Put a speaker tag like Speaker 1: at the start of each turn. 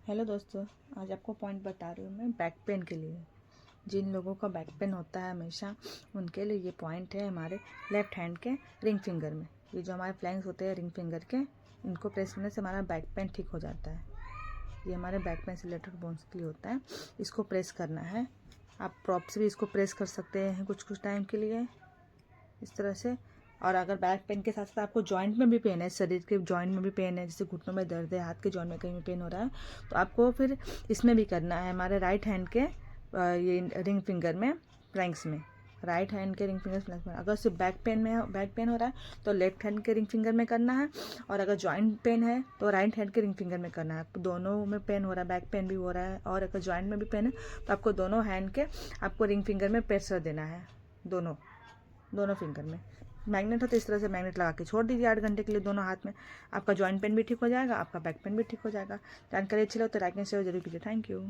Speaker 1: Hello दोस्तों, आज आपको पॉइंट बता रही हूँ मैं बैक पेन के लिए। जिन लोगों का बैक पेन होता है हमेशा, उनके लिए ये पॉइंट है हमारे लेफ्ट हैंड के रिंग फिंगर में। ये जो हमारे फ्लैंक्स होते हैं रिंग फिंगर के, इनको प्रेस करने से हमारा बैक पेन ठीक हो जाता है। ये हमारे बैक पेन से रिलेटेड बोन्स के लिए होता है। इसको प्रेस करना है। आप प्रॉप से भी इसको प्रेस कर सकते हैं कुछ कुछ टाइम के लिए, इस तरह से। और अगर बैक पेन के साथ साथ आपको जॉइंट में भी पेन है, शरीर के जॉइंट में भी पेन है, जैसे घुटनों में दर्द है, हाथ के जॉइंट में कहीं भी पेन हो रहा है, तो आपको फिर इसमें भी करना है हमारे राइट हैंड के ये रिंग फिंगर में, फ्लैंक्स में। राइट हैंड के रिंग फिंगर फ्लैंक्स में। अगर सिर्फ बैक पेन हो रहा है तो लेफ्ट हैंड के रिंग फिंगर में करना है। और अगर जॉइंट पेन है तो राइट हैंड के रिंग फिंगर में करना है। आपको दोनों में पेन हो रहा है, बैक पेन भी हो रहा है और अगर जॉइंट में भी पेन है तो आपको दोनों हैंड के आपको रिंग फिंगर में प्रेशर देना है, दोनों फिंगर में। मैग्नेट हो तो इस तरह से मैग्नेट लगा के छोड़ दीजिए 8 घंटे के लिए दोनों हाथ में। आपका जॉइंट पेन भी ठीक हो जाएगा, आपका बैक पेन भी ठीक हो जाएगा। जानकारी अच्छी लगे तो लाइक एंड शेयर जरूर कीजिए। Thank you.